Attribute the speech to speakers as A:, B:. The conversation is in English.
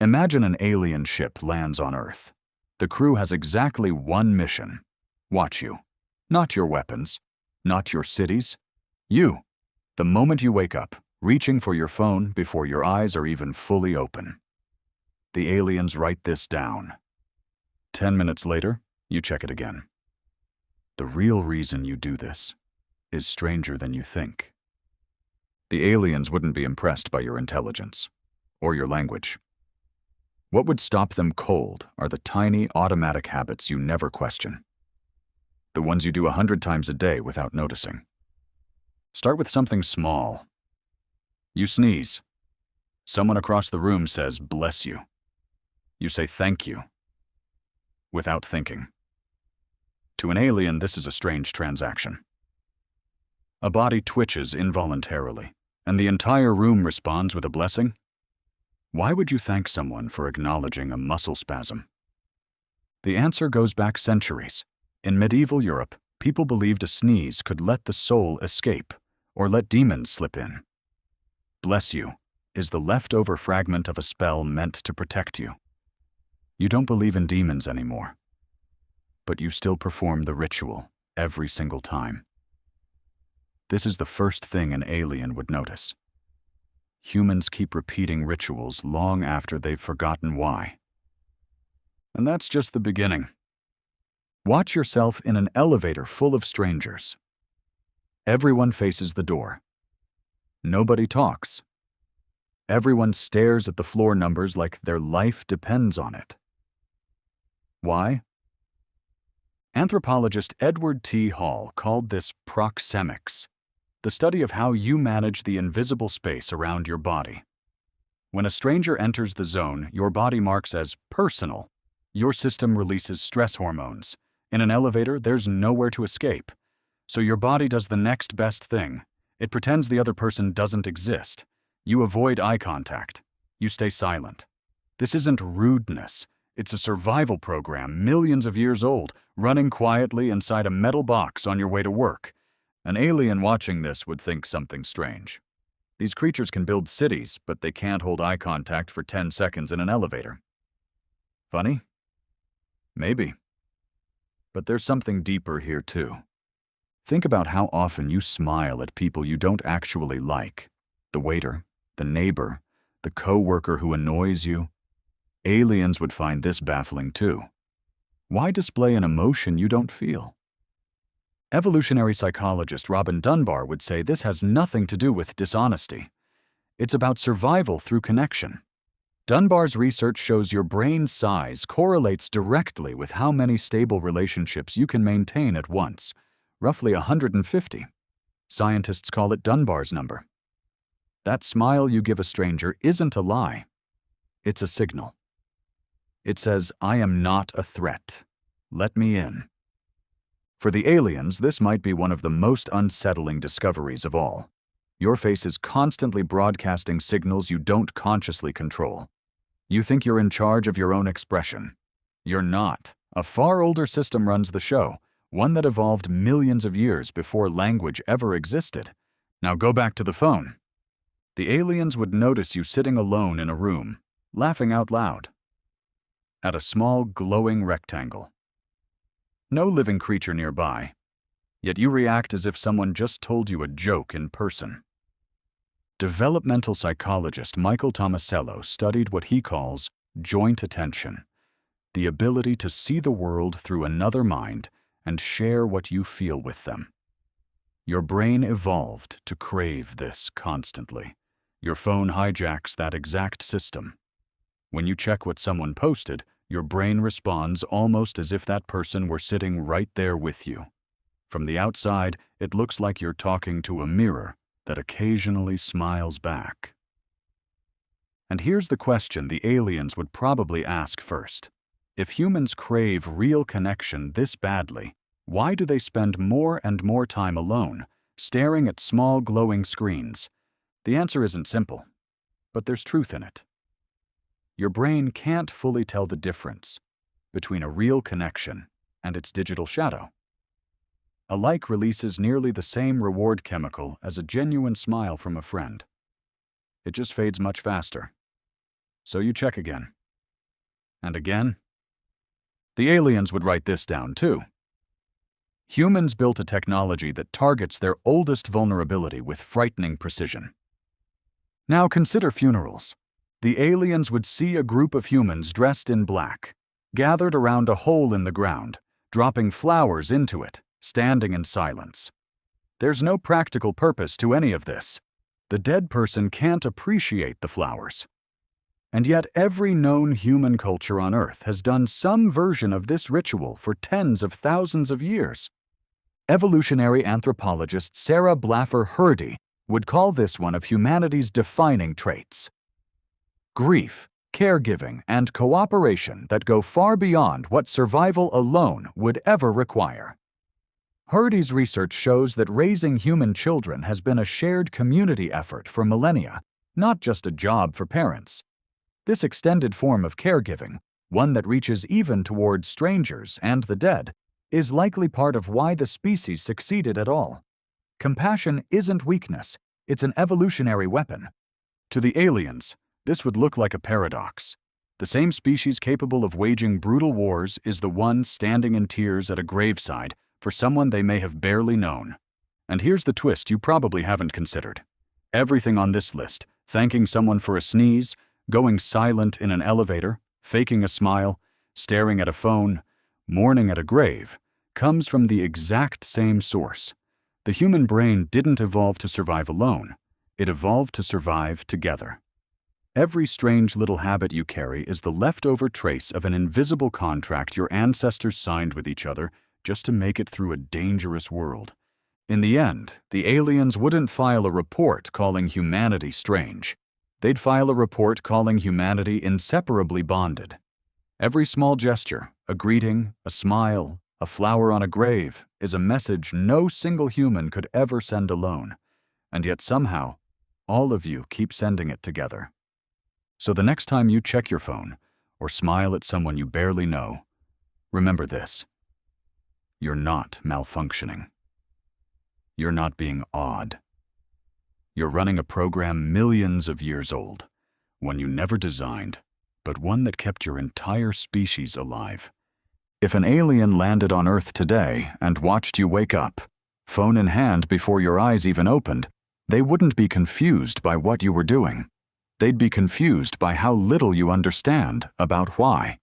A: Imagine an alien ship lands on Earth. The crew has exactly one mission: watch you. Not your weapons, not your cities. You, the moment you wake up, reaching for your phone before your eyes are even fully open. The aliens write this down. 10 minutes later, you check it again. The real reason you do this is stranger than you think. The aliens wouldn't be impressed by your intelligence or your language. What would stop them cold are the tiny automatic habits you never question. The ones you do 100 times a day without noticing. Start with something small. You sneeze. Someone across the room says, "Bless you." You say thank you, without thinking. To an alien, this is a strange transaction. A body twitches involuntarily, and the entire room responds with a blessing. Why would you thank someone for acknowledging a muscle spasm? The answer goes back centuries. In medieval Europe, people believed a sneeze could let the soul escape, or let demons slip in. Bless you is the leftover fragment of a spell meant to protect you. You don't believe in demons anymore, but you still perform the ritual every single time. This is the first thing an alien would notice. Humans keep repeating rituals long after they've forgotten why. And that's just the beginning. Watch yourself in an elevator full of strangers. Everyone faces the door. Nobody talks. Everyone stares at the floor numbers like their life depends on it. Why? Anthropologist Edward T. Hall called this proxemics, the study of how you manage the invisible space around your body. When a stranger enters the zone your body marks as personal, your system releases stress hormones. In an elevator, there's nowhere to escape. So your body does the next best thing. It pretends the other person doesn't exist. You avoid eye contact. You stay silent. This isn't rudeness. It's a survival program millions of years old, running quietly inside a metal box on your way to work. An alien watching this would think something strange. These creatures can build cities, but they can't hold eye contact for 10 seconds in an elevator. Funny? Maybe. But there's something deeper here too. Think about how often you smile at people you don't actually like. The waiter, the neighbor, the co-worker who annoys you. Aliens would find this baffling too. Why display an emotion you don't feel? Evolutionary psychologist Dunbar would say this has nothing to do with dishonesty. It's about survival through connection. Dunbar's research shows your brain's size correlates directly with how many stable relationships you can maintain at once, roughly 150. Scientists call it Dunbar's number. That smile you give a stranger isn't a lie. It's a signal. It says, "I am not a threat. Let me in." For the aliens, this might be one of the most unsettling discoveries of all. Your face is constantly broadcasting signals you don't consciously control. You think you're in charge of your own expression. You're not. A far older system runs the show, one that evolved millions of years before language ever existed. Now go back to the phone. The aliens would notice you sitting alone in a room, laughing out loud, at a small glowing rectangle. No living creature nearby, yet you react as if someone just told you a joke in person. Developmental psychologist Michael Tomasello studied what he calls joint attention, the ability to see the world through another mind and share what you feel with them. Your brain evolved to crave this constantly. Your phone hijacks that exact system. When you check what someone posted, your brain responds almost as if that person were sitting right there with you. From the outside, it looks like you're talking to a mirror that occasionally smiles back. And here's the question the aliens would probably ask first. If humans crave real connection this badly, why do they spend more and more time alone, staring at small glowing screens? The answer isn't simple, but there's truth in it. Your brain can't fully tell the difference between a real connection and its digital shadow. A like releases nearly the same reward chemical as a genuine smile from a friend. It just fades much faster. So you check again. And again. The aliens would write this down too. Humans built a technology that targets their oldest vulnerability with frightening precision. Now consider funerals. The aliens would see a group of humans dressed in black, gathered around a hole in the ground, dropping flowers into it, standing in silence. There's no practical purpose to any of this. The dead person can't appreciate the flowers. And yet every known human culture on Earth has done some version of this ritual for tens of thousands of years. Evolutionary anthropologist Sarah Blaffer Hrdy would call this one of humanity's defining traits. Grief, caregiving, and cooperation that go far beyond what survival alone would ever require. Hrdy's research shows that raising human children has been a shared community effort for millennia, not just a job for parents. This extended form of caregiving, one that reaches even towards strangers and the dead, is likely part of why the species succeeded at all. Compassion isn't weakness, it's an evolutionary weapon. To the aliens, this would look like a paradox. The same species capable of waging brutal wars is the one standing in tears at a graveside for someone they may have barely known. And here's the twist you probably haven't considered. Everything on this list, thanking someone for a sneeze, going silent in an elevator, faking a smile, staring at a phone, mourning at a grave, comes from the exact same source. The human brain didn't evolve to survive alone. It evolved to survive together. Every strange little habit you carry is the leftover trace of an invisible contract your ancestors signed with each other just to make it through a dangerous world. In the end, the aliens wouldn't file a report calling humanity strange. They'd file a report calling humanity inseparably bonded. Every small gesture, a greeting, a smile, a flower on a grave, is a message no single human could ever send alone. And yet somehow, all of you keep sending it together. So the next time you check your phone or smile at someone you barely know, remember this. You're not malfunctioning. You're not being odd. You're running a program millions of years old, one you never designed, but one that kept your entire species alive. If an alien landed on Earth today and watched you wake up, phone in hand before your eyes even opened, they wouldn't be confused by what you were doing. They'd be confused by how little you understand about why.